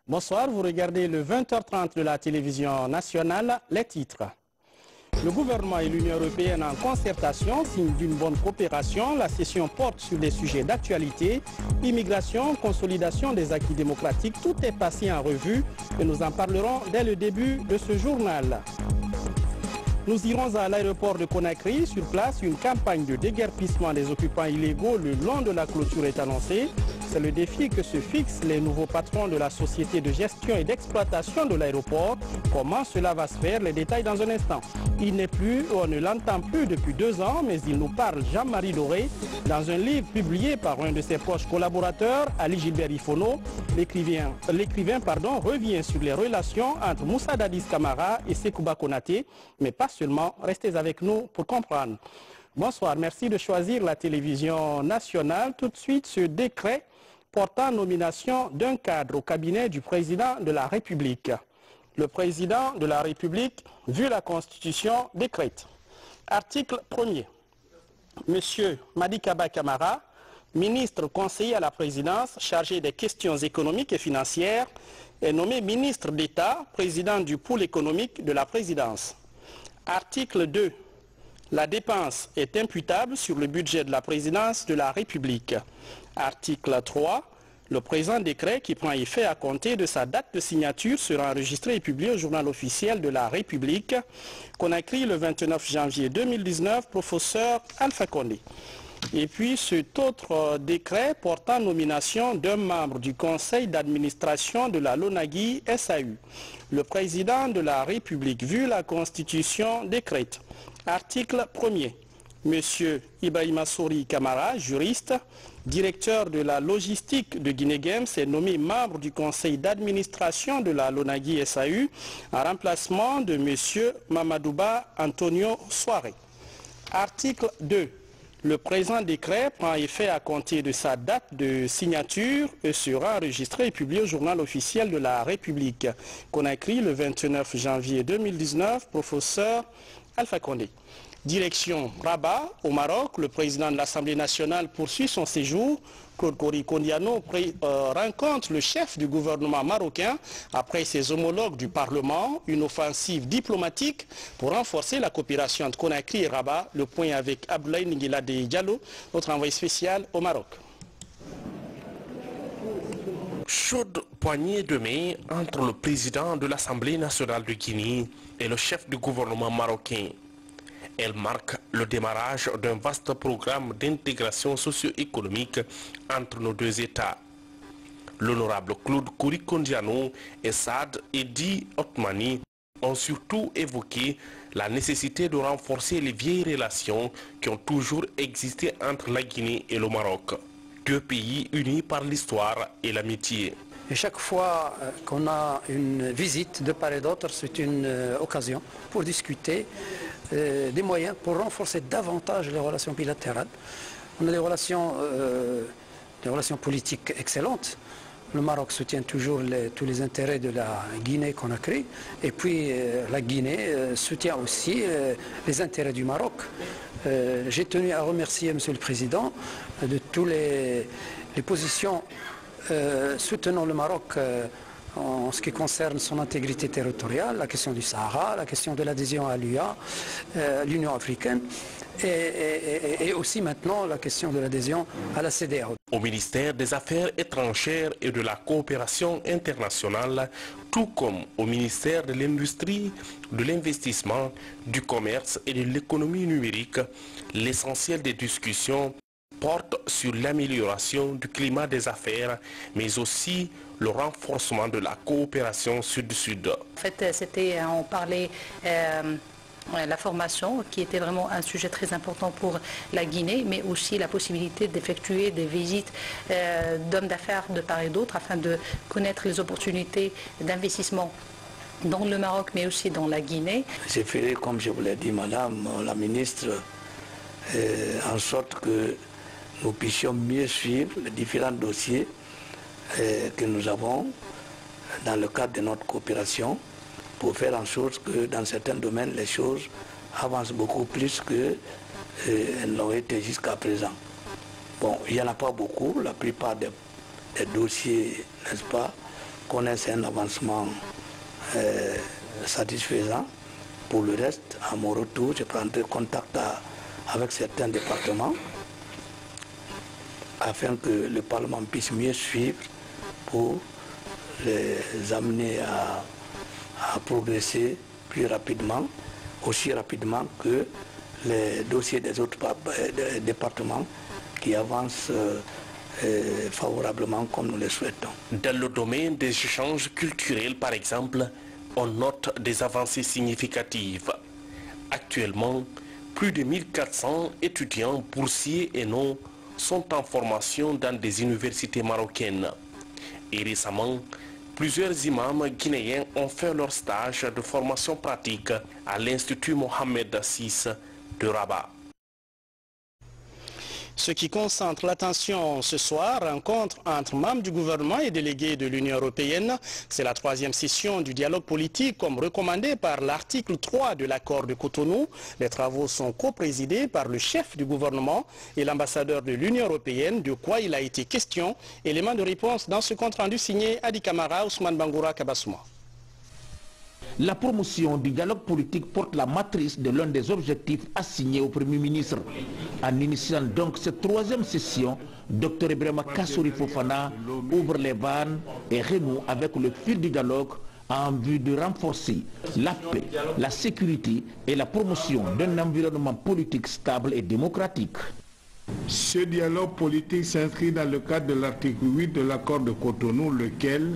Bonsoir, vous regardez le 20h30 de la télévision nationale, les titres. Le gouvernement et l'Union européenne en concertation signent d'une bonne coopération. La session porte sur des sujets d'actualité, immigration, consolidation des acquis démocratiques. Tout est passé en revue et nous en parlerons dès le début de ce journal. Nous irons à l'aéroport de Conakry. Sur place, une campagne de déguerpissement des occupants illégaux le long de la clôture est annoncée. C'est le défi que se fixent les nouveaux patrons de la société de gestion et d'exploitation de l'aéroport. Comment cela va se faire? Les détails dans un instant. Il n'est plus, on ne l'entend plus depuis 2 ans, mais il nous parle Jean-Marie Doré dans un livre publié par un de ses proches collaborateurs, Ali Gilbert Ifono. L'écrivain revient sur les relations entre Moussa Dadis Camara et Sekouba Konaté, mais pas seulement. Restez avec nous pour comprendre. Bonsoir, merci de choisir la télévision nationale. Tout de suite, ce décret portant nomination d'un cadre au cabinet du président de la République. Le président de la République, vu la Constitution, décrète. Article 1er. Monsieur Madi Kaba Camara, ministre conseiller à la présidence chargé des questions économiques et financières, est nommé ministre d'État, président du pôle économique de la présidence. Article 2. La dépense est imputable sur le budget de la présidence de la République. Article 3. Le présent décret qui prend effet à compter de sa date de signature sera enregistré et publié au journal officiel de la République. Conakry le 29 janvier 2019, professeur Alpha Condé. Et puis cet autre décret portant nomination d'un membre du conseil d'administration de la Lonagui SAU. Le président de la République, vu la Constitution, décrète. Article 1er. Monsieur Ibrahima Sori Camara, juriste, directeur de la logistique de Guinée Games, est nommé membre du conseil d'administration de la Lonagui SAU en remplacement de monsieur Mamadouba Antonio Soare. Article 2. Le présent décret prend effet à compter de sa date de signature et sera enregistré et publié au journal officiel de la République. Conakry le 29 janvier 2019, professeur Alpha Condé. Direction Rabat, au Maroc, le président de l'Assemblée nationale poursuit son séjour. Claude Kori Kondiano rencontre le chef du gouvernement marocain après ses homologues du Parlement, une offensive diplomatique pour renforcer la coopération entre Conakry et Rabat. Le point avec Abdoulaye Nguilade Diallo, notre envoyé spécial au Maroc. Chaude poignée de main entre le président de l'Assemblée nationale de Guinée et le chef du gouvernement marocain. Elle marque le démarrage d'un vaste programme d'intégration socio-économique entre nos deux États. L'honorable Claude Kori Kondiano et Saad Edi Otmani ont surtout évoqué la nécessité de renforcer les vieilles relations qui ont toujours existé entre la Guinée et le Maroc, deux pays unis par l'histoire et l'amitié. Et chaque fois qu'on a une visite de part et d'autre, c'est une occasion pour discuter des moyens pour renforcer davantage les relations bilatérales. On a des relations politiques excellentes. Le Maroc soutient toujours tous les intérêts de la Guinée-Conakry. Et puis la Guinée soutient aussi les intérêts du Maroc. J'ai tenu à remercier M. le Président de toutes les positions soutenant le Maroc en ce qui concerne son intégrité territoriale, la question du Sahara, la question de l'adhésion à l'UA, l'Union africaine, et aussi maintenant la question de l'adhésion à la CEDEAO. Au ministère des Affaires étrangères et de la coopération internationale, tout comme au ministère de l'Industrie, de l'Investissement, du Commerce et de l'Économie numérique, l'essentiel des discussions porte sur l'amélioration du climat des affaires, mais aussi le renforcement de la coopération sud-sud. En fait, on parlait la formation, qui était vraiment un sujet très important pour la Guinée, mais aussi la possibilité d'effectuer des visites d'hommes d'affaires de part et d'autre, afin de connaître les opportunités d'investissement dans le Maroc, mais aussi dans la Guinée. J'ai fait, comme je vous l'ai dit, Madame la ministre, en sorte que nous puissions mieux suivre les différents dossiers que nous avons dans le cadre de notre coopération pour faire en sorte que dans certains domaines les choses avancent beaucoup plus qu'elles l'ont été jusqu'à présent. Bon, il n'y en a pas beaucoup, la plupart des dossiers, n'est-ce pas, connaissent un avancement satisfaisant. Pour le reste, à mon retour, je prendrai contact avec certains départements afin que le Parlement puisse mieux suivre pour les amener à progresser plus rapidement, aussi rapidement que les dossiers des autres départements qui avancent favorablement comme nous le souhaitons. Dans le domaine des échanges culturels, par exemple, on note des avancées significatives. Actuellement, plus de 1400 étudiants boursiers et non sont en formation dans des universités marocaines. Et récemment, plusieurs imams guinéens ont fait leur stage de formation pratique à l'Institut Mohamed VI de Rabat. Ce qui concentre l'attention ce soir, rencontre entre membres du gouvernement et délégués de l'Union européenne. C'est la 3e session du dialogue politique comme recommandé par l'article 3 de l'accord de Cotonou. Les travaux sont co-présidés par le chef du gouvernement et l'ambassadeur de l'Union européenne. De quoi il a été question? Élément de réponse dans ce compte rendu signé Adi Kamara, Ousmane Bangoura, Kabassouma. La promotion du dialogue politique porte la matrice de l'un des objectifs assignés au Premier ministre. En initiant donc cette 3e session, Dr Ibrahima Kassory Fofana ouvre les vannes et renoue avec le fil du dialogue en vue de renforcer la paix, la sécurité et la promotion d'un environnement politique stable et démocratique. Ce dialogue politique s'inscrit dans le cadre de l'article 8 de l'accord de Cotonou, lequel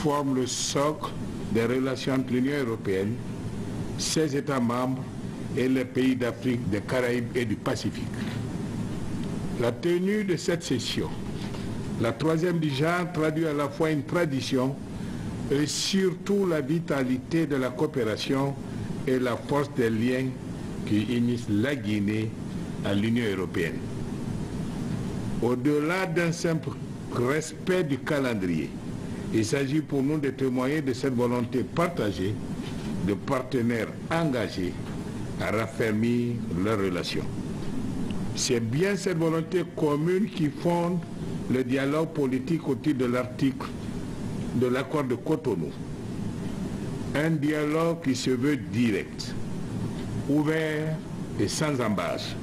forme le socle des relations entre l'Union européenne, ses États membres et les pays d'Afrique, des Caraïbes et du Pacifique. La tenue de cette session, la 3e du genre, traduit à la fois une tradition et surtout la vitalité de la coopération et la force des liens qui unissent la Guinée à l'Union européenne. Au-delà d'un simple respect du calendrier, il s'agit pour nous de témoigner de cette volonté partagée de partenaires engagés à raffermir leurs relations. C'est bien cette volonté commune qui fonde le dialogue politique au titre de l'article de l'accord de Cotonou. Un dialogue qui se veut direct, ouvert et sans embâche.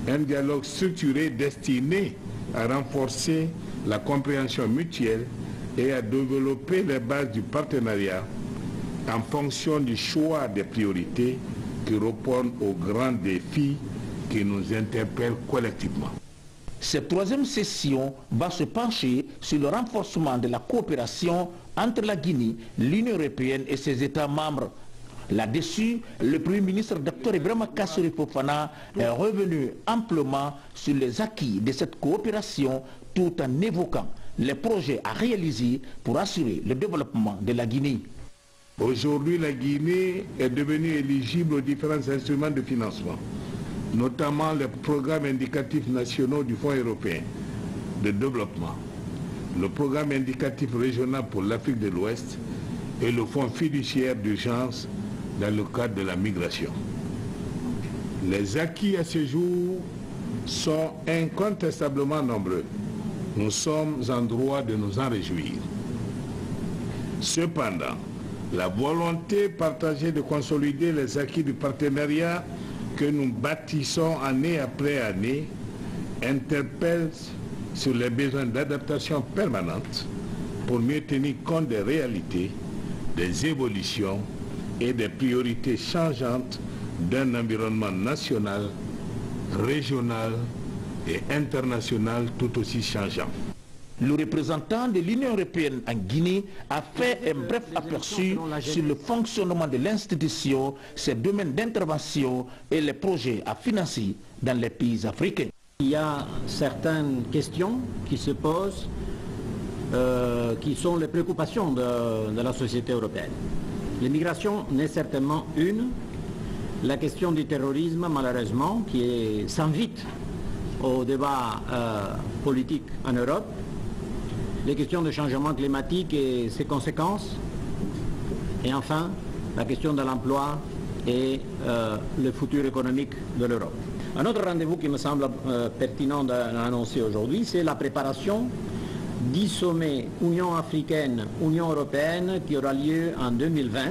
Un dialogue structuré destiné à renforcer la compréhension mutuelle et à développer les bases du partenariat en fonction du choix des priorités qui répondent aux grands défis qui nous interpellent collectivement. Cette 3e session va se pencher sur le renforcement de la coopération entre la Guinée, l'Union européenne et ses États membres. Là-dessus, le Premier ministre Dr Ibrahima Kassory Fofana est revenu amplement sur les acquis de cette coopération tout en évoquant les projets à réaliser pour assurer le développement de la Guinée. Aujourd'hui, la Guinée est devenue éligible aux différents instruments de financement, notamment les programmes indicatifs nationaux du Fonds européen de développement, le programme indicatif régional pour l'Afrique de l'Ouest et le Fonds fiduciaire d'urgence dans le cadre de la migration. Les acquis à ce jour sont incontestablement nombreux. Nous sommes en droit de nous en réjouir. Cependant, la volonté partagée de consolider les acquis du partenariat que nous bâtissons année après année interpelle sur les besoins d'adaptation permanente pour mieux tenir compte des réalités, des évolutions et des priorités changeantes d'un environnement national, régional et international tout aussi changeant. Le représentant de l'Union européenne en Guinée a fait un bref aperçu sur le fonctionnement de l'institution, ses domaines d'intervention et les projets à financer dans les pays africains. Il y a certaines questions qui se posent, qui sont les préoccupations de la société européenne. L'immigration n'est certainement une. La question du terrorisme, malheureusement, qui s'invite au débat politique en Europe. Les questions de changement climatique et ses conséquences. Et enfin, la question de l'emploi et le futur économique de l'Europe. Un autre rendez-vous qui me semble pertinent d'annoncer aujourd'hui, c'est la préparation 10 sommets Union africaine, Union européenne qui aura lieu en 2020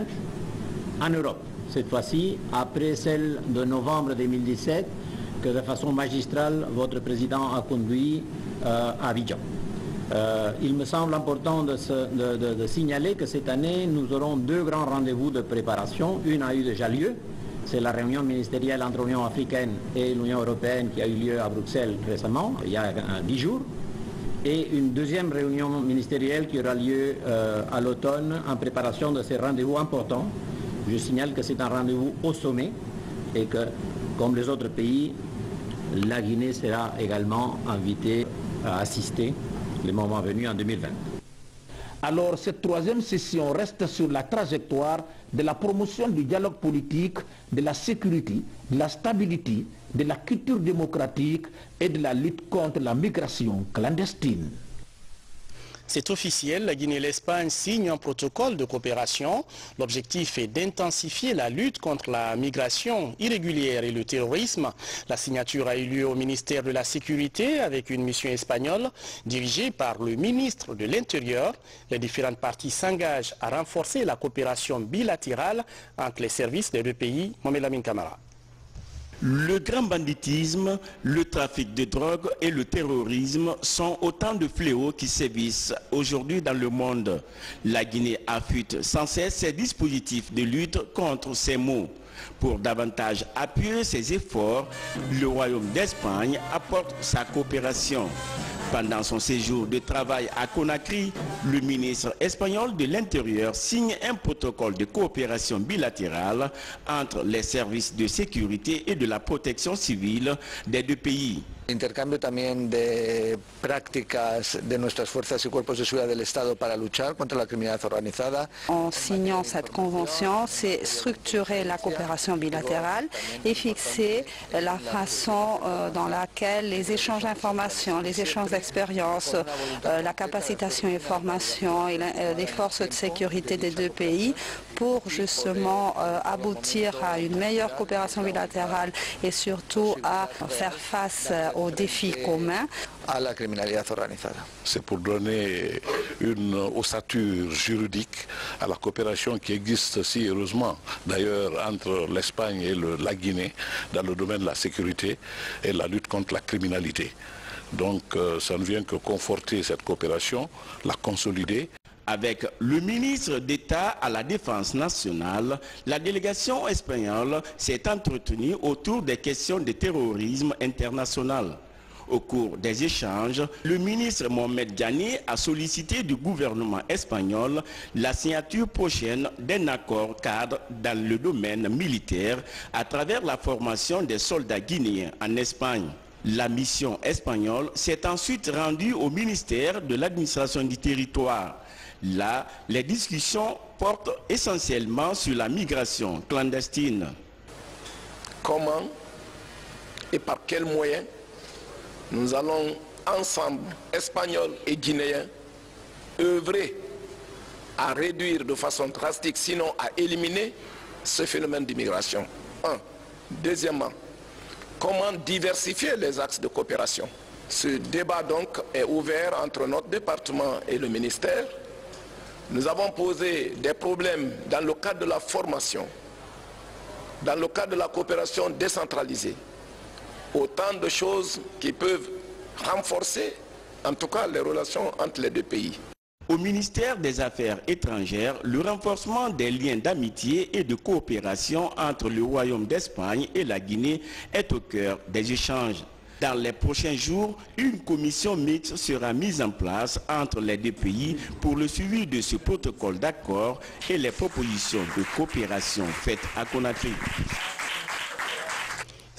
en Europe. Cette fois-ci, après celle de novembre 2017, que de façon magistrale, votre président a conduit à Abidjan. Il me semble important de signaler que cette année, nous aurons 2 grands rendez-vous de préparation. Une a eu déjà lieu, c'est la réunion ministérielle entre l'Union africaine et l'Union européenne qui a eu lieu à Bruxelles récemment, il y a 10 jours. Et une deuxième réunion ministérielle qui aura lieu à l'automne en préparation de ces rendez-vous importants. Je signale que c'est un rendez-vous au sommet et que, comme les autres pays, la Guinée sera également invitée à assister le moment venu en 2020. Alors, cette troisième session reste sur la trajectoire de la promotion du dialogue politique, de la sécurité, de la stabilité, de la culture démocratique et de la lutte contre la migration clandestine. C'est officiel, la Guinée et l'Espagne signent un protocole de coopération. L'objectif est d'intensifier la lutte contre la migration irrégulière et le terrorisme. La signature a eu lieu au ministère de la Sécurité avec une mission espagnole dirigée par le ministre de l'Intérieur. Les différentes parties s'engagent à renforcer la coopération bilatérale entre les services des 2 pays. Mohamed Lamine Camara. Le grand banditisme, le trafic de drogue et le terrorisme sont autant de fléaux qui sévissent aujourd'hui dans le monde. La Guinée affûte sans cesse ses dispositifs de lutte contre ces maux. Pour davantage appuyer ses efforts, le Royaume d'Espagne apporte sa coopération. Pendant son séjour de travail à Conakry, le ministre espagnol de l'Intérieur signe un protocole de coopération bilatérale entre les services de sécurité et de la protection civile des 2 pays. Intercambio también de prácticas de nuestras fuerzas y cuerpos de seguridad del Estado para luchar contra la criminalidad organizada. En signant cette convention, c'est structurer la coopération bilatérale et fixer la façon dans laquelle les échanges d'informations, les échanges d'expériences, la capacitation et formation et les forces de sécurité des 2 pays pour justement aboutir à une meilleure coopération bilatérale et surtout à faire face aux défis communs. À la criminalité organisée. C'est pour donner une ossature juridique à la coopération qui existe si heureusement d'ailleurs entre l'Espagne et la Guinée dans le domaine de la sécurité et la lutte contre la criminalité. Donc ça ne vient que conforter cette coopération, la consolider. Avec le ministre d'État à la Défense nationale, la délégation espagnole s'est entretenue autour des questions de terrorisme international. Au cours des échanges, le ministre Mohamed Diané a sollicité du gouvernement espagnol la signature prochaine d'un accord cadre dans le domaine militaire à travers la formation des soldats guinéens en Espagne. La mission espagnole s'est ensuite rendue au ministère de l'administration du territoire. Là, les discussions portent essentiellement sur la migration clandestine. Comment et par quels moyens nous allons ensemble, Espagnols et Guinéens, œuvrer à réduire de façon drastique, sinon à éliminer ce phénomène d'immigration. Deuxièmement, comment diversifier les axes de coopération? Ce débat donc est ouvert entre notre département et le ministère. Nous avons posé des problèmes dans le cadre de la formation, dans le cadre de la coopération décentralisée. Autant de choses qui peuvent renforcer, en tout cas, les relations entre les 2 pays. Au ministère des Affaires étrangères, le renforcement des liens d'amitié et de coopération entre le Royaume d'Espagne et la Guinée est au cœur des échanges. Dans les prochains jours, une commission mixte sera mise en place entre les 2 pays pour le suivi de ce protocole d'accord et les propositions de coopération faites à Conakry.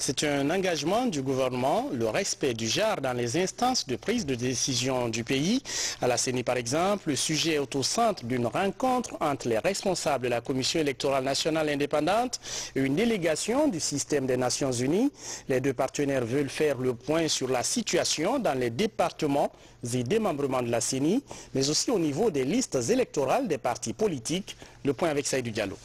C'est un engagement du gouvernement, le respect du genre dans les instances de prise de décision du pays. À la CENI par exemple, le sujet est au centre d'une rencontre entre les responsables de la Commission électorale nationale indépendante et une délégation du système des Nations Unies. Les 2 partenaires veulent faire le point sur la situation dans les départements et démembrements de la CENI, mais aussi au niveau des listes électorales des partis politiques. Le point avec Saïdou Diallo.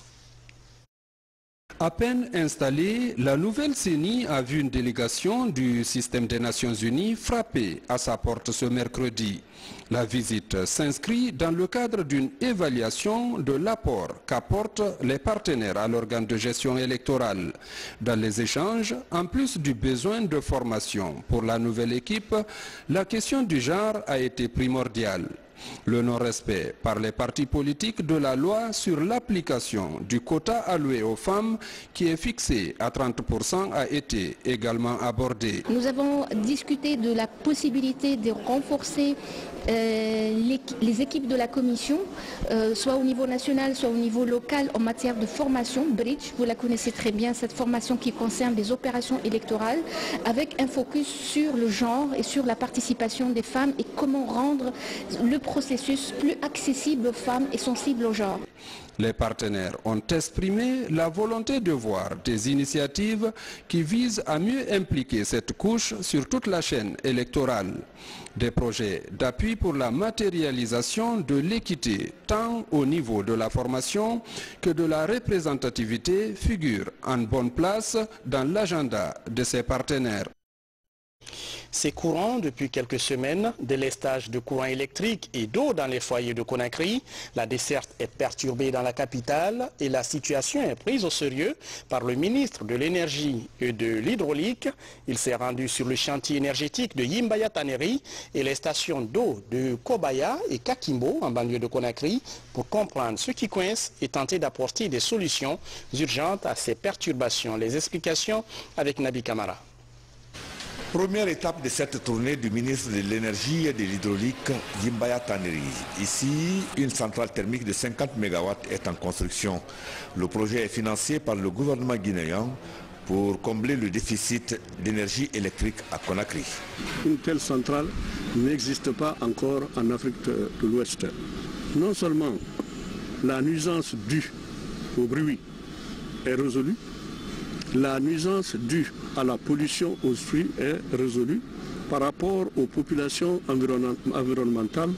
À peine installée, la nouvelle CENI a vu une délégation du système des Nations Unies frapper à sa porte ce mercredi. La visite s'inscrit dans le cadre d'une évaluation de l'apport qu'apportent les partenaires à l'organe de gestion électorale. Dans les échanges, en plus du besoin de formation pour la nouvelle équipe, la question du genre a été primordiale. Le non-respect par les partis politiques de la loi sur l'application du quota alloué aux femmes qui est fixé à 30% a été également abordé. Nous avons discuté de la possibilité de renforcer les équipes de la Commission, soit au niveau national, soit au niveau local en matière de formation. Bridge, vous la connaissez très bien, cette formation qui concerne les opérations électorales, avec un focus sur le genre et sur la participation des femmes et comment rendre le processus plus accessible aux femmes et sensible au genre. Les partenaires ont exprimé la volonté de voir des initiatives qui visent à mieux impliquer cette couche sur toute la chaîne électorale. Des projets d'appui pour la matérialisation de l'équité, tant au niveau de la formation que de la représentativité, figurent en bonne place dans l'agenda de ces partenaires. C'est courant depuis quelques semaines, délestage de courant électrique et d'eau dans les foyers de Conakry. La desserte est perturbée dans la capitale et la situation est prise au sérieux par le ministre de l'Énergie et de l'Hydraulique. Il s'est rendu sur le chantier énergétique de Yimbaya Tannery et les stations d'eau de Kobaya et Kakimbo en banlieue de Conakry pour comprendre ce qui coince et tenter d'apporter des solutions urgentes à ces perturbations. Les explications avec Nabi Kamara. Première étape de cette tournée du ministre de l'Énergie et de l'Hydraulique, Yimbaya Tannery. Ici, une centrale thermique de 50 MW est en construction. Le projet est financé par le gouvernement guinéen pour combler le déficit d'énergie électrique à Conakry. Une telle centrale n'existe pas encore en Afrique de l'Ouest. Non seulement la nuisance due au bruit est résolue, la nuisance due à la pollution aux fruits est résolue par rapport aux populations environnementales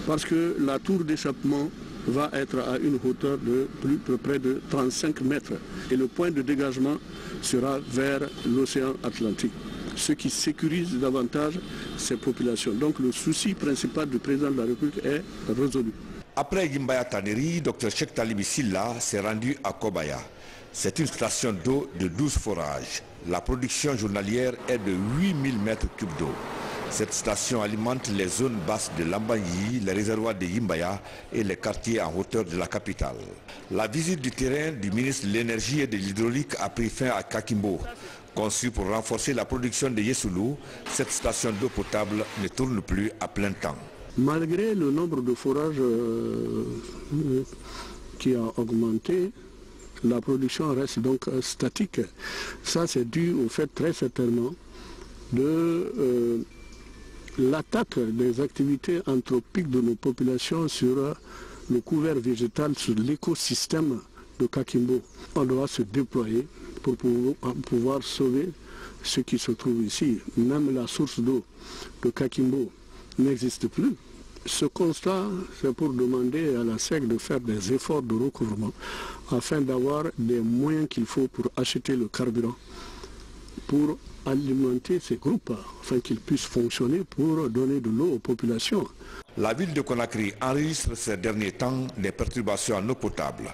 parce que la tour d'échappement va être à une hauteur de plus près de 35 mètres et le point de dégagement sera vers l'océan Atlantique, ce qui sécurise davantage ces populations. Donc le souci principal du président de la République est résolu. Après Yimbaya Tannery, Dr Cheikh Talibi Silla s'est rendu à Kobaya. C'est une station d'eau de 12 forages. La production journalière est de 8000 mètres cubes d'eau. Cette station alimente les zones basses de Lambanyi, les réservoirs de Yimbaya et les quartiers en hauteur de la capitale. La visite du terrain du ministre de l'Énergie et de l'Hydraulique a pris fin à Kakimbo. Conçue pour renforcer la production de Yesoulou, cette station d'eau potable ne tourne plus à plein temps. Malgré le nombre de forages qui a augmenté, la production reste donc statique. Ça, c'est dû au fait très certainement de l'attaque des activités anthropiques de nos populations sur le couvert végétal, sur l'écosystème de Kakimbo. On doit se déployer pour pouvoir sauver ce qui se trouve ici. Même la source d'eau de Kakimbo n'existe plus. Ce constat, c'est pour demander à la SEC de faire des efforts de recouvrement afin d'avoir des moyens qu'il faut pour acheter le carburant, pour alimenter ces groupes, afin qu'ils puissent fonctionner pour donner de l'eau aux populations. La ville de Conakry enregistre ces derniers temps des perturbations en eau potable.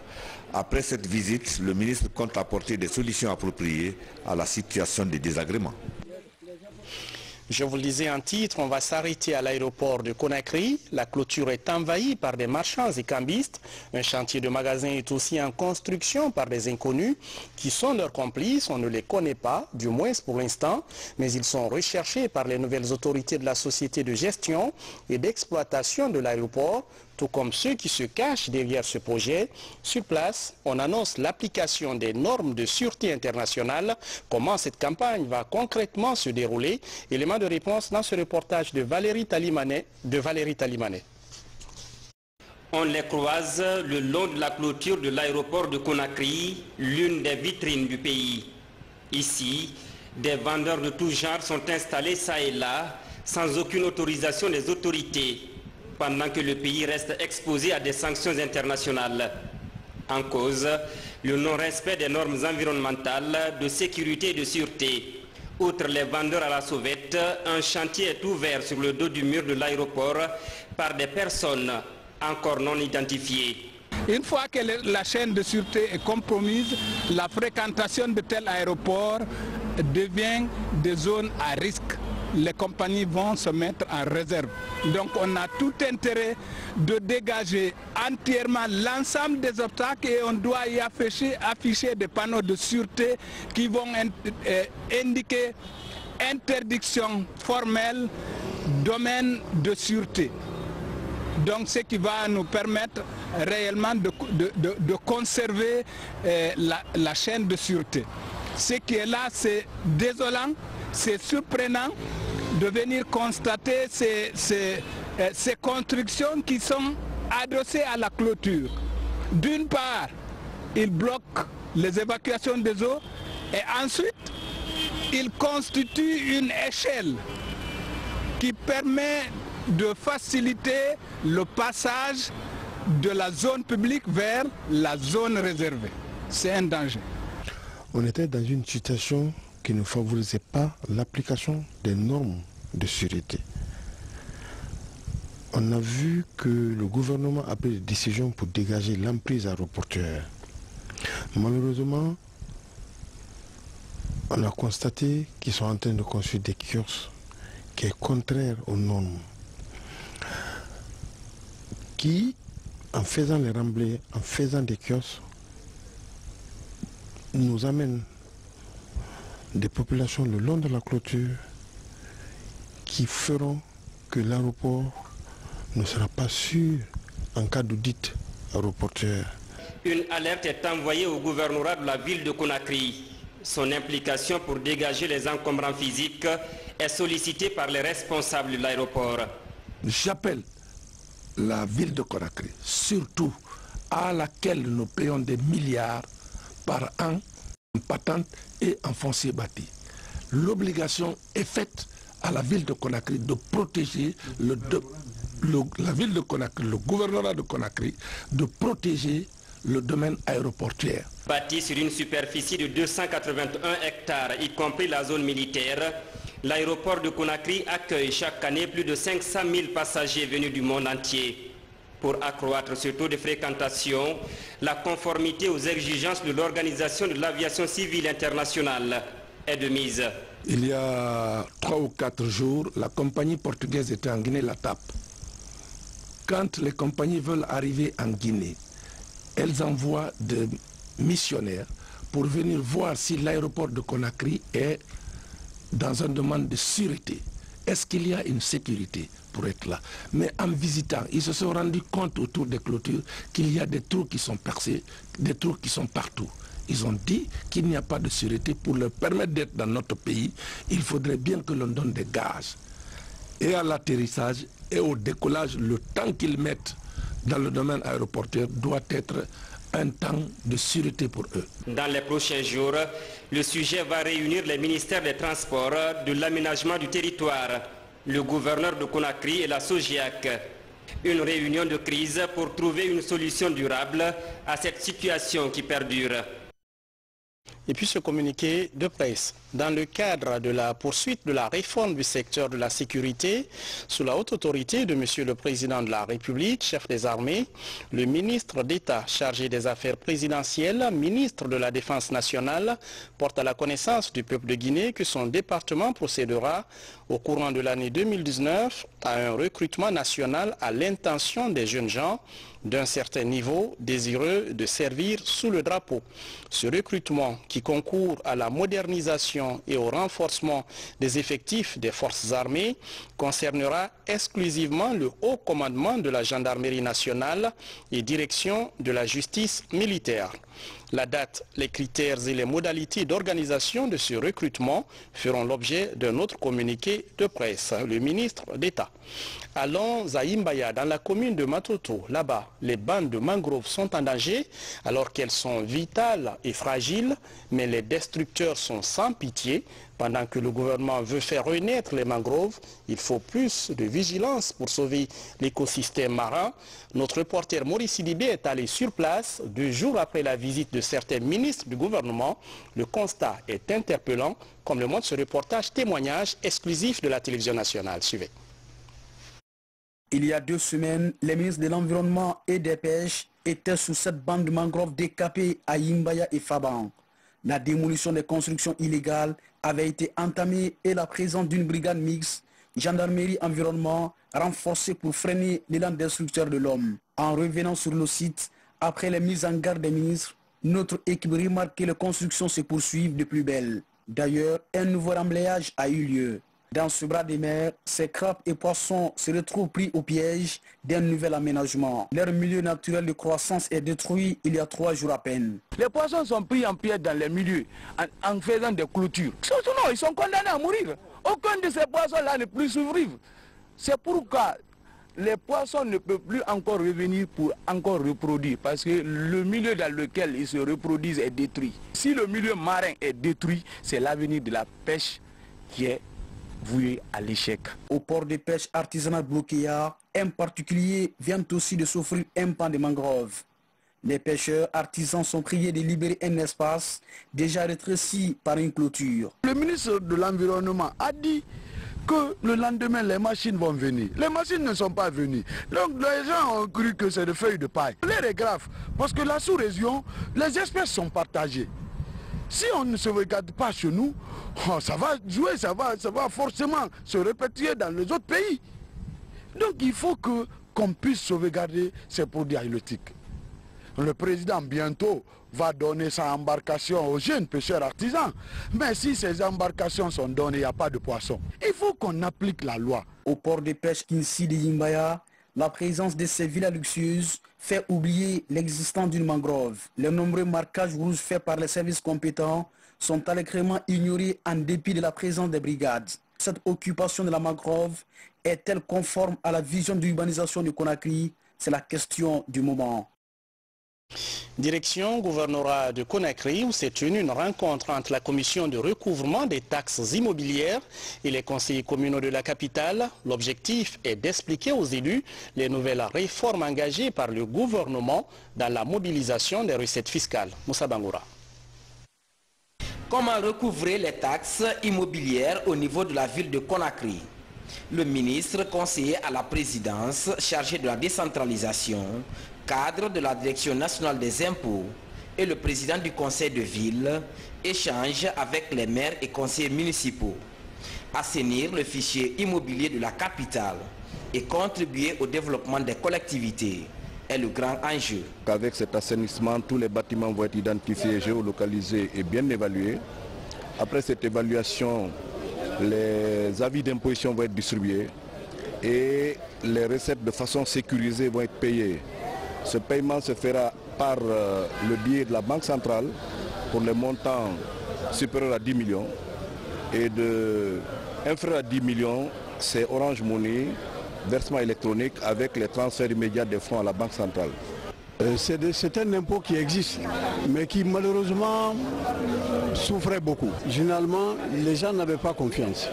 Après cette visite, le ministre compte apporter des solutions appropriées à la situation des désagréments. Je vous le disais en titre, on va s'arrêter à l'aéroport de Conakry. La clôture est envahie par des marchands et cambistes. Un chantier de magasin est aussi en construction par des inconnus qui sont leurs complices. On ne les connaît pas, du moins pour l'instant, mais ils sont recherchés par les nouvelles autorités de la société de gestion et d'exploitation de l'aéroport, tout comme ceux qui se cachent derrière ce projet. Sur place, on annonce l'application des normes de sûreté internationale. Comment cette campagne va concrètement se dérouler? Élément de réponse dans ce reportage de Valérie Talimanet. On les croise le long de la clôture de l'aéroport de Conakry, l'une des vitrines du pays. Ici, des vendeurs de tout genre sont installés ça et là, sans aucune autorisation des autorités, pendant que le pays reste exposé à des sanctions internationales. En cause, le non-respect des normes environnementales, de sécurité et de sûreté. Outre les vendeurs à la sauvette, un chantier est ouvert sur le dos du mur de l'aéroport par des personnes encore non identifiées. Une fois que la chaîne de sûreté est compromise, la fréquentation de tel aéroport devient des zones à risque. Les compagnies vont se mettre en réserve. Donc on a tout intérêt de dégager entièrement l'ensemble des obstacles et on doit y afficher des panneaux de sûreté qui vont indiquer interdiction formelle, domaine de sûreté. Donc ce qui va nous permettre réellement de conserver la chaîne de sûreté. Ce qui est là, c'est désolant, c'est surprenant de venir constater ces constructions qui sont adossées à la clôture. D'une part, ils bloquent les évacuations des eaux et ensuite, ils constituent une échelle qui permet de faciliter le passage de la zone publique vers la zone réservée. C'est un danger. On était dans une situation qui ne favorisait pas l'application des normes de sûreté. On a vu que le gouvernement a pris des décisions pour dégager l'emprise aéroportuaire. Malheureusement, on a constaté qu'ils sont en train de construire des kiosques qui est contraire aux normes, qui, en faisant les remblais, en faisant des kiosques, nous amènent des populations le long de la clôture qui feront que l'aéroport ne sera pas sûr en cas d'audit aéroportuaire. Une alerte est envoyée au gouvernorat de la ville de Conakry. Son implication pour dégager les encombrants physiques est sollicitée par les responsables de l'aéroport. J'appelle la ville de Conakry, surtout à laquelle nous payons des milliards par an en patente et en foncier bâti. L'obligation est faite à la ville de Conakry de protéger la ville de Conakry, le gouvernorat de Conakry, de protéger le domaine aéroportuaire. Bâti sur une superficie de 281 hectares, y compris la zone militaire, l'aéroport de Conakry accueille chaque année plus de 500 000 passagers venus du monde entier. Pour accroître ce taux de fréquentation, la conformité aux exigences de l'Organisation de l'aviation civile internationale est de mise. Il y a 3 ou 4 jours, la compagnie portugaise était en Guinée, la TAP. Quand les compagnies veulent arriver en Guinée, elles envoient des missionnaires pour venir voir si l'aéroport de Conakry est dans une demande de sûreté. Est-ce qu'il y a une sécurité pour être là? Mais en visitant, ils se sont rendus compte autour des clôtures qu'il y a des trous qui sont percés, des trous qui sont partout. Ils ont dit qu'il n'y a pas de sûreté. Pour leur permettre d'être dans notre pays, il faudrait bien que l'on donne des gages. Et à l'atterrissage et au décollage, le temps qu'ils mettent dans le domaine aéroportuaire doit être un temps de sûreté pour eux. Dans les prochains jours, le sujet va réunir les ministères des Transports, de l'aménagement du territoire, le gouverneur de Conakry et la SOGIAC. Une réunion de crise pour trouver une solution durable à cette situation qui perdure. Et puis ce communiqué de presse. Dans le cadre de la poursuite de la réforme du secteur de la sécurité, sous la haute autorité de M. le Président de la République, chef des armées, le ministre d'État chargé des affaires présidentielles, ministre de la Défense nationale, porte à la connaissance du peuple de Guinée que son département procédera au courant de l'année 2019 à un recrutement national à l'intention des jeunes gens d'un certain niveau désireux de servir sous le drapeau. Ce recrutement qui concourt à la modernisation et au renforcement des effectifs des forces armées concernera exclusivement le haut commandement de la gendarmerie nationale et direction de la justice militaire. La date, les critères et les modalités d'organisation de ce recrutement feront l'objet d'un autre communiqué de presse. Le ministre d'État Allons à Imbaya, dans la commune de Matoto. Là-bas, les bandes de mangroves sont en danger alors qu'elles sont vitales et fragiles, mais les destructeurs sont sans pitié. Pendant que le gouvernement veut faire renaître les mangroves, il faut plus de vigilance pour sauver l'écosystème marin. Notre reporter Maurice Sidibé est allé sur place 2 jours après la visite de certains ministres du gouvernement. Le constat est interpellant, comme le montre ce reportage témoignage exclusif de la télévision nationale. Suivez. Il y a 2 semaines, les ministres de l'Environnement et des Pêches étaient sous cette bande de mangroves décapées à Imbaya et Faban. La démolition des constructions illégales avait été entamée et la présence d'une brigade mixte, gendarmerie environnement, renforcée pour freiner l'élan destructeur de l'homme. En revenant sur le site, après les mises en garde des ministres, notre équipe remarque que les constructions se poursuivent de plus belle. D'ailleurs, un nouveau remblayage a eu lieu. Dans ce bras de mer, ces crabes et poissons se retrouvent pris au piège d'un nouvel aménagement. Leur milieu naturel de croissance est détruit il y a 3 jours à peine. Les poissons sont pris en piège dans les milieux en faisant des clôtures. Sinon, ils sont condamnés à mourir. Aucun de ces poissons-là ne peut survivre. C'est pourquoi les poissons ne peuvent plus encore revenir pour encore reproduire parce que le milieu dans lequel ils se reproduisent est détruit. Si le milieu marin est détruit, c'est l'avenir de la pêche qui est voué à l'échec. Au port de pêche artisanal Bloquéa, un particulier vient aussi de s'offrir un pan de mangrove. Les pêcheurs artisans sont priés de libérer un espace déjà rétréci par une clôture. Le ministre de l'Environnement a dit que le lendemain les machines vont venir. Les machines ne sont pas venues. Donc les gens ont cru que c'est des feuilles de paille. L'air est grave parce que la sous-région, les espèces sont partagées. Si on ne se regarde pas chez nous, ça va jouer, ça va forcément se répéter dans les autres pays. Donc il faut qu'on puisse sauvegarder ces produits halieutiques. Le président bientôt va donner sa embarcation aux jeunes pêcheurs artisans. Mais si ces embarcations sont données, il n'y a pas de poissons. Il faut qu'on applique la loi. Au port de pêche Kinsi de Imbaya, la présence de ces villas luxueuses fait oublier l'existence d'une mangrove. Les nombreux marquages rouges faits par les services compétents sont allègrement ignorés en dépit de la présence des brigades. Cette occupation de la mangrove est-elle conforme à la vision d'urbanisation de Conakry? C'est la question du moment. Direction gouvernorat de Conakry où s'est tenue une rencontre entre la commission de recouvrement des taxes immobilières et les conseillers communaux de la capitale. L'objectif est d'expliquer aux élus les nouvelles réformes engagées par le gouvernement dans la mobilisation des recettes fiscales. Moussa Bangoura. Comment recouvrer les taxes immobilières au niveau de la ville de Conakry? Le ministre conseiller à la présidence chargé de la décentralisation, cadre de la Direction nationale des impôts et le président du conseil de ville échangent avec les maires et conseillers municipaux. Assainir le fichier immobilier de la capitale et contribuer au développement des collectivités est le grand enjeu. Avec cet assainissement, tous les bâtiments vont être identifiés, géolocalisés et bien évalués. Après cette évaluation, les avis d'imposition vont être distribués et les recettes de façon sécurisée vont être payées. Ce paiement se fera par le biais de la Banque centrale pour les montants supérieurs à 10 millions et inférieurs à 10 millions, c'est Orange Money, versement électronique avec les transferts immédiats des fonds à la Banque centrale. C'est un impôt qui existe, mais qui malheureusement souffrait beaucoup. Généralement, les gens n'avaient pas confiance.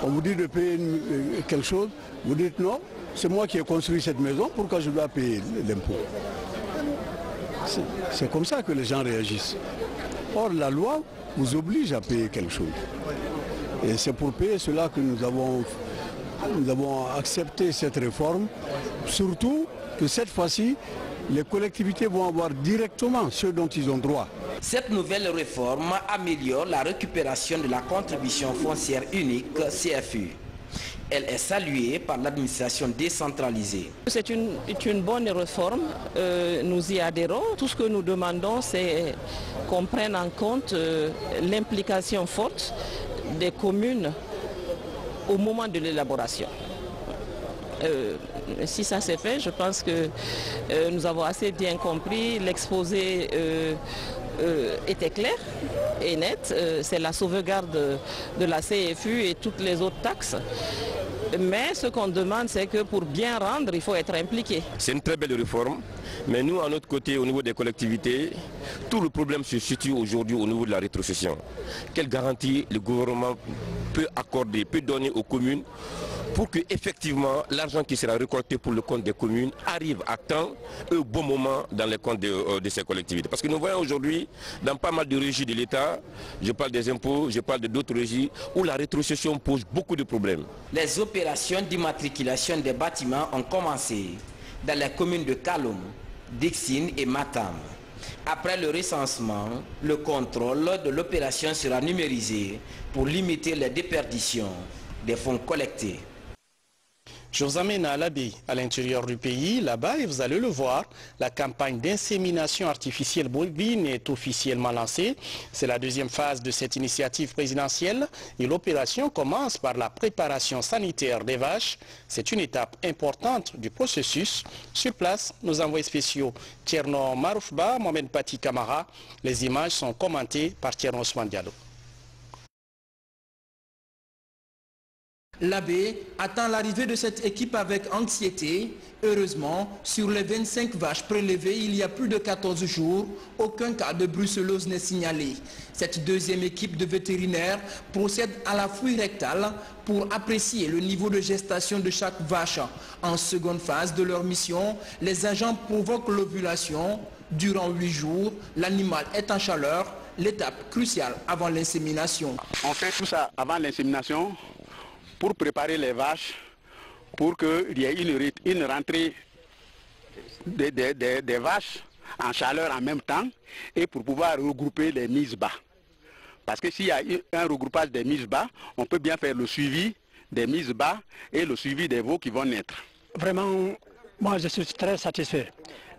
On vous dit de payer quelque chose, vous dites non, c'est moi qui ai construit cette maison, pourquoi je dois payer l'impôt? C'est comme ça que les gens réagissent. Or, la loi vous oblige à payer quelque chose. Et c'est pour payer cela que nous avons accepté cette réforme, surtout que cette fois-ci, les collectivités vont avoir directement ce dont ils ont droit. Cette nouvelle réforme améliore la récupération de la contribution foncière unique CFU. Elle est saluée par l'administration décentralisée. C'est une bonne réforme, nous y adhérons. Tout ce que nous demandons, c'est qu'on prenne en compte l'implication forte des communes au moment de l'élaboration. Si ça s'est fait, je pense que nous avons assez bien compris, l'exposé était clair et net, c'est la sauvegarde de la CFU et toutes les autres taxes. Mais ce qu'on demande, c'est que pour bien rendre, il faut être impliqué. C'est une très belle réforme, mais nous, à notre côté, au niveau des collectivités, tout le problème se situe aujourd'hui au niveau de la rétrocession. Quelle garantie le gouvernement peut accorder, peut donner aux communes pour que effectivement l'argent qui sera récolté pour le compte des communes arrive à temps et au bon moment dans les comptes de ces collectivités. Parce que nous voyons aujourd'hui dans pas mal de régies de l'État, je parle des impôts, je parle d'autres régies, où la rétrocession pose beaucoup de problèmes. Les opérations d'immatriculation des bâtiments ont commencé dans les communes de Kaloum, Dixine et Matam. Après le recensement, le contrôle de l'opération sera numérisé pour limiter les déperditions des fonds collectés. Je vous amène à l'Abbé, à l'intérieur du pays. Là-bas, et vous allez le voir, la campagne d'insémination artificielle bovine est officiellement lancée. C'est la deuxième phase de cette initiative présidentielle et l'opération commence par la préparation sanitaire des vaches. C'est une étape importante du processus. Sur place, nos envoyés spéciaux Tcherno Maroufba, Mohamed Pati Kamara. Les images sont commentées par Tcherno Ousmane Diallo. L'Abbé attend l'arrivée de cette équipe avec anxiété. Heureusement, sur les 25 vaches prélevées il y a plus de 14 jours, aucun cas de brucellose n'est signalé. Cette deuxième équipe de vétérinaires procède à la fouille rectale pour apprécier le niveau de gestation de chaque vache. En seconde phase de leur mission, les agents provoquent l'ovulation. Durant 8 jours, l'animal est en chaleur, l'étape cruciale avant l'insémination. On fait tout ça avant l'insémination pour préparer les vaches, pour qu'il y ait une rentrée des vaches en chaleur en même temps et pour pouvoir regrouper les mises bas. Parce que s'il y a un regroupage des mises bas, on peut bien faire le suivi des mises bas et le suivi des veaux qui vont naître. Vraiment, moi je suis très satisfait.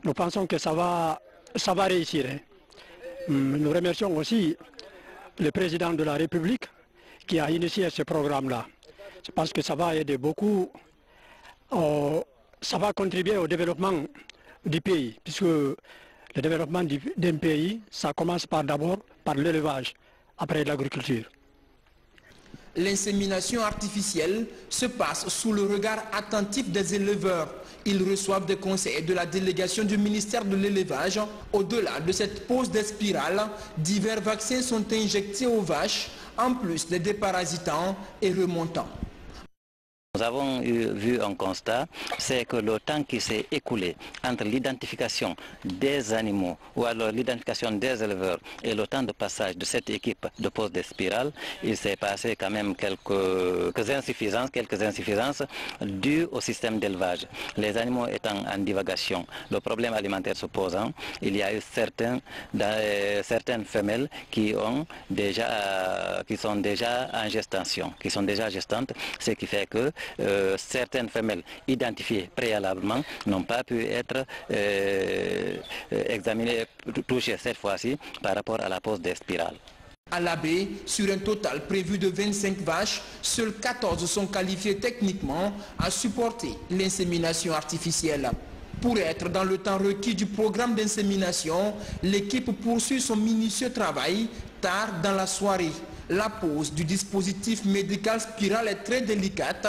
Nous pensons que ça va réussir. Hein. Nous remercions aussi le président de la République qui a initié ce programme-là. Je pense que ça va aider beaucoup, ça va contribuer au développement du pays, puisque le développement d'un pays, ça commence d'abord par l'élevage, après l'agriculture. L'insémination artificielle se passe sous le regard attentif des éleveurs. Ils reçoivent des conseils de la délégation du ministère de l'élevage. Au-delà de cette pose des spirales, divers vaccins sont injectés aux vaches, en plus des déparasitants et remontants. Nous avons vu un constat, c'est que le temps qui s'est écoulé entre l'identification des animaux ou alors l'identification des éleveurs et le temps de passage de cette équipe de pose des spirales, il s'est passé quand même quelques insuffisances dues au système d'élevage. Les animaux étant en divagation, le problème alimentaire se posant, il y a eu certaines femelles qui sont déjà en gestation, qui sont déjà gestantes, ce qui fait que certaines femelles identifiées préalablement n'ont pas pu être examinées, touchées cette fois-ci par rapport à la pose des spirales. À l'Abbé, sur un total prévu de 25 vaches, seules 14 sont qualifiées techniquement à supporter l'insémination artificielle. Pour être dans le temps requis du programme d'insémination, l'équipe poursuit son minutieux travail tard dans la soirée. La pose du dispositif médical spiral est très délicate.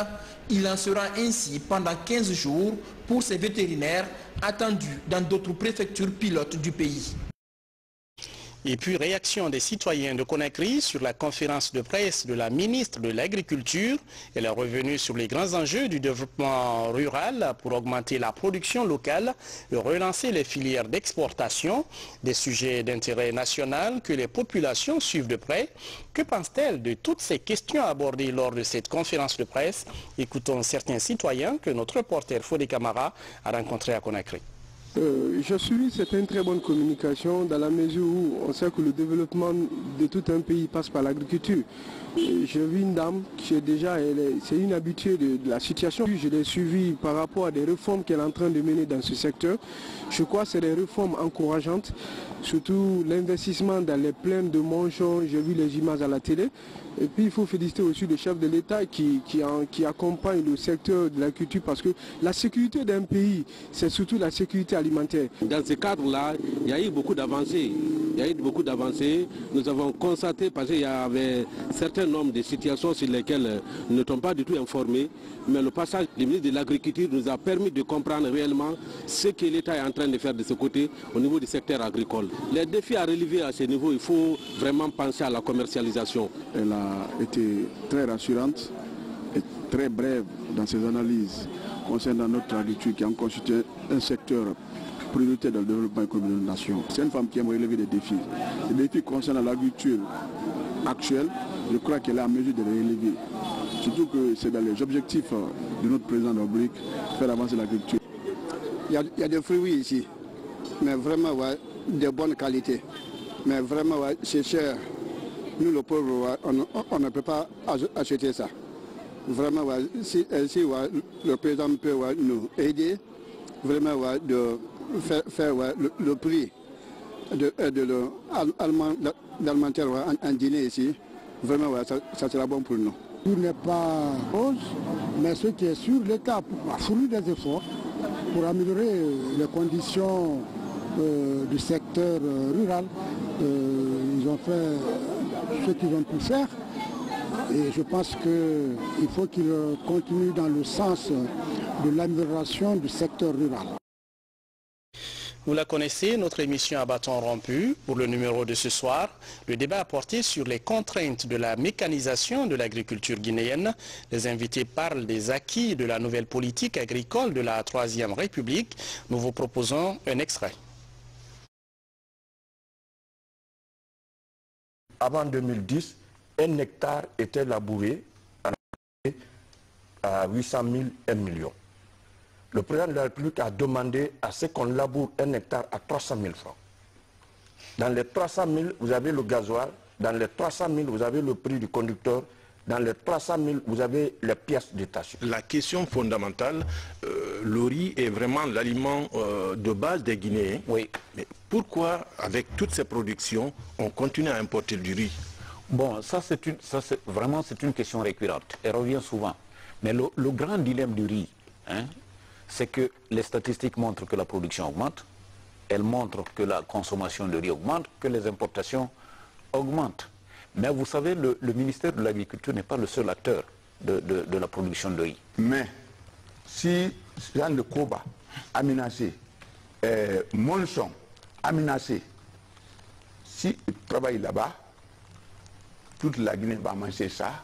Il en sera ainsi pendant 15 jours pour ces vétérinaires attendus dans d'autres préfectures pilotes du pays. Et puis, réaction des citoyens de Conakry sur la conférence de presse de la ministre de l'Agriculture. Elle est revenue sur les grands enjeux du développement rural pour augmenter la production locale et relancer les filières d'exportation, des sujets d'intérêt national que les populations suivent de près. Que pense-t-elle de toutes ces questions abordées lors de cette conférence de presse? Écoutons certains citoyens que notre reporter Fodé Camara a rencontrés à Conakry. Je suis, c'est une très bonne communication dans la mesure où on sait que le développement de tout un pays passe par l'agriculture. J'ai vu une dame qui est déjà, c'est une habituée de la situation. Je l'ai suivie par rapport à des réformes qu'elle est en train de mener dans ce secteur. Je crois que c'est des réformes encourageantes, surtout l'investissement dans les plaines de Monchon, j'ai vu les images à la télé. Et puis il faut féliciter aussi le chef de l'État qui accompagne le secteur de la culture parce que la sécurité d'un pays, c'est surtout la sécurité alimentaire. Dans ce cadre-là, il y a eu beaucoup d'avancées. il y a eu beaucoup d'avancées. Nous avons constaté, parce qu'il y avait un certain nombre de situations sur lesquelles nous ne sommes pas du tout informés, mais le passage du ministre de l'Agriculture nous a permis de comprendre réellement ce que l'État est en train de faire de ce côté au niveau du secteur agricole. Les défis à relever à ce niveau, il faut vraiment penser à la commercialisation. Elle a été très rassurante et très brève dans ses analyses concernant notre agriculture qui en constitue un secteur prioritaire dans le développement économique de la nation. C'est une femme qui aime relever des défis. Les défis concernant l'agriculture actuelle, je crois qu'elle est en mesure de les relever. Surtout que c'est dans les objectifs de notre président de la République, faire avancer l'agriculture. Il y a des fruits ici, mais vraiment ouais, de bonne qualité. Mais vraiment ouais, c'est cher. Nous, le pauvre, ouais, on ne peut pas acheter ça. Vraiment, ouais, si ouais, le président peut ouais, nous aider, vraiment ouais, de faire ouais, le prix de l'alimentaire ouais, en Guinée ici, vraiment ouais, ça sera bon pour nous. Tout n'est pas rose, mais ce qui est sûr, l'État a fourni des efforts pour améliorer les conditions du secteur rural. Ils ont fait ce qu'ils ont pu faire. Et je pense qu'il faut qu'ils continuent dans le sens de l'amélioration du secteur rural. Vous la connaissez, notre émission à bâton rompu. Pour le numéro de ce soir, le débat a porté sur les contraintes de la mécanisation de l'agriculture guinéenne. Les invités parlent des acquis de la nouvelle politique agricole de la Troisième République. Nous vous proposons un extrait. Avant 2010, un hectare était labouré à 800 000, 1 million. Le président de la République a demandé à ce qu'on laboure un hectare à 300 000 francs. Dans les 300 000, vous avez le gasoil. Dans les 300 000, vous avez le prix du conducteur. Dans les 300 000, vous avez les pièces détachées. La question fondamentale, le riz est vraiment l'aliment de base des Guinéens. Oui. Mais pourquoi, avec toutes ces productions, on continue à importer du riz? Bon, ça c'est une question récurrente. Elle revient souvent. Mais le grand dilemme du riz, hein, c'est que les statistiques montrent que la production augmente, elles montrent que la consommation de riz augmente, que les importations augmentent. Mais vous savez, le ministère de l'Agriculture n'est pas le seul acteur de la production de riz. Mais si Jean de Koba a menacé, Monson a menacé, s'il travaille là-bas, toute la Guinée va manger ça.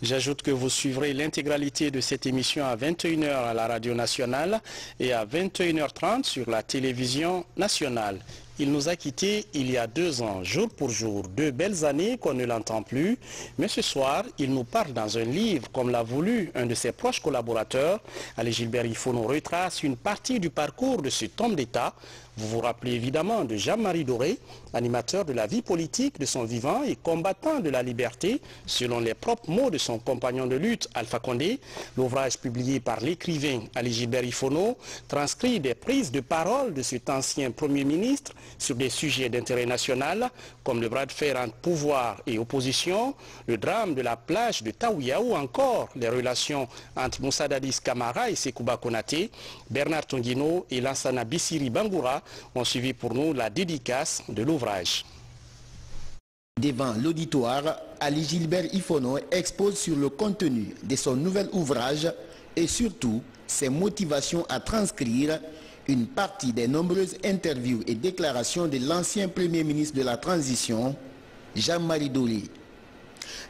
J'ajoute que vous suivrez l'intégralité de cette émission à 21 h à la radio nationale et à 21 h 30 sur la télévision nationale. Il nous a quittés il y a 2 ans, jour pour jour, 2 belles années qu'on ne l'entend plus. Mais ce soir, il nous parle dans un livre, comme l'a voulu un de ses proches collaborateurs. Ali Gilbert Ifono retrace une partie du parcours de cet homme d'État. Vous vous rappelez évidemment de Jean-Marie Doré, animateur de la vie politique de son vivant et combattant de la liberté, selon les propres mots de son compagnon de lutte, Alpha Condé. L'ouvrage publié par l'écrivain Ali Gilbert Ifono transcrit des prises de parole de cet ancien Premier ministre sur des sujets d'intérêt national, comme le bras de fer entre pouvoir et opposition, le drame de la plage de Taouia ou encore les relations entre Moussa Dadis Camara et Sekouba Konaté. Bernard Tonguino et Lansana Bissiri Bangoura ont suivi pour nous la dédicace de l'ouvrage. Devant l'auditoire, Ali Gilbert Ifono expose sur le contenu de son nouvel ouvrage et surtout ses motivations à transcrire une partie des nombreuses interviews et déclarations de l'ancien Premier ministre de la Transition, Jean-Marie Doré.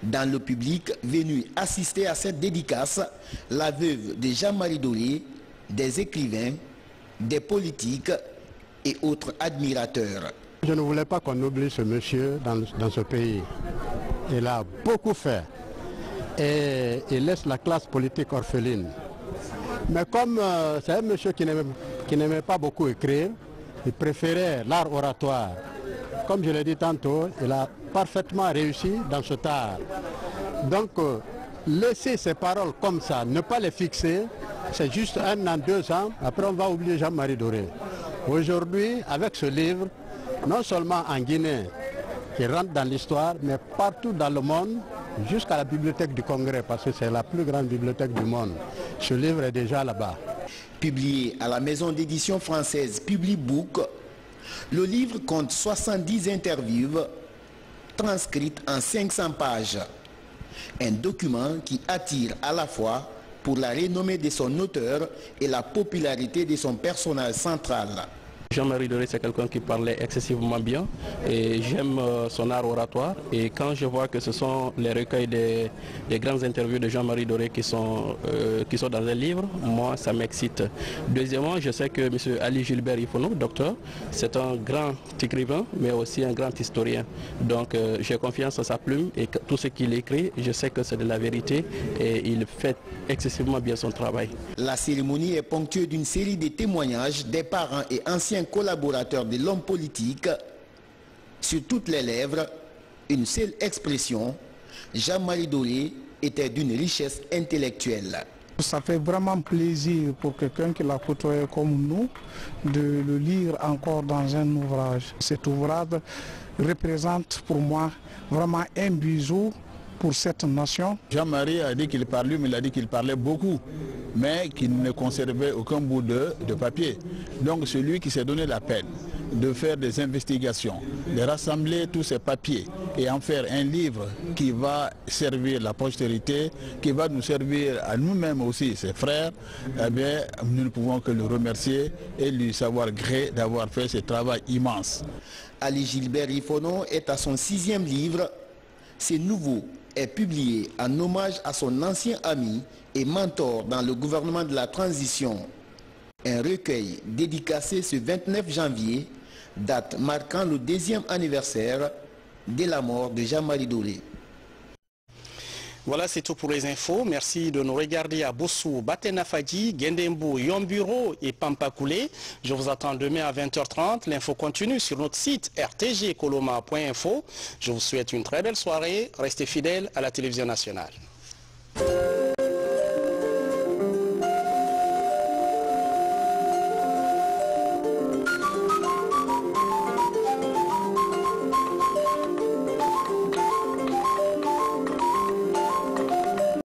Dans le public venu assister à cette dédicace, la veuve de Jean-Marie Doré, des écrivains, des politiques et autres admirateurs. Je ne voulais pas qu'on oublie ce monsieur dans ce pays. Il a beaucoup fait et il laisse la classe politique orpheline. Mais comme c'est un monsieur qui n'aimait pas beaucoup écrire, il préférait l'art oratoire. Comme je l'ai dit tantôt, il a parfaitement réussi dans cet art. Donc, laisser ces paroles comme ça, ne pas les fixer, c'est juste 1 an, 2 ans, après on va oublier Jean-Marie Doré. Aujourd'hui, avec ce livre, non seulement en Guinée, qui rentre dans l'histoire, mais partout dans le monde, jusqu'à la bibliothèque du Congrès, parce que c'est la plus grande bibliothèque du monde. Ce livre est déjà là-bas. Publié à la maison d'édition française Publibook, Le livre compte 70 interviews transcrites en 500 pages. Un document qui attire à la fois pour la renommée de son auteur et la popularité de son personnage central. Jean-Marie Doré, c'est quelqu'un qui parlait excessivement bien et j'aime son art oratoire, et quand je vois que ce sont les recueils des grandes interviews de Jean-Marie Doré qui sont dans un livre, moi ça m'excite. Deuxièmement, je sais que M. Ali Gilbert Ifono, docteur, c'est un grand écrivain mais aussi un grand historien. Donc j'ai confiance en sa plume et tout ce qu'il écrit, je sais que c'est de la vérité et il fait excessivement bien son travail. La cérémonie est ponctuée d'une série de témoignages des parents et anciens collaborateurs de l'homme politique. Sur toutes les lèvres, une seule expression: Jean-Marie Doré était d'une richesse intellectuelle. Ça fait vraiment plaisir pour quelqu'un qui l'a côtoyé comme nous de le lire encore dans un ouvrage. Cet ouvrage représente pour moi vraiment un bijou pour cette nation. Jean-Marie a dit qu'il parlait, mais il a dit qu'il parlait beaucoup, mais qu'il ne conservait aucun bout de papier. Donc celui qui s'est donné la peine de faire des investigations, de rassembler tous ces papiers et en faire un livre qui va servir la postérité, qui va nous servir à nous-mêmes aussi, ses frères, eh bien, nous ne pouvons que le remercier et lui savoir gré d'avoir fait ce travail immense. Ali Gilbert Ifono est à son 6e livre. Ce nouveau est publié en hommage à son ancien ami et mentor dans le gouvernement de la transition. Un recueil dédicacé ce 29 janvier, date marquant le 2e anniversaire de la mort de Jean-Marie Doré. Voilà, c'est tout pour les infos. Merci de nous regarder à Bossou, Batenafadji, Gendembo, Yomburo et Pampakoulé. Je vous attends demain à 20h30. L'info continue sur notre site rtgkoloma.info. Je vous souhaite une très belle soirée. Restez fidèles à la télévision nationale.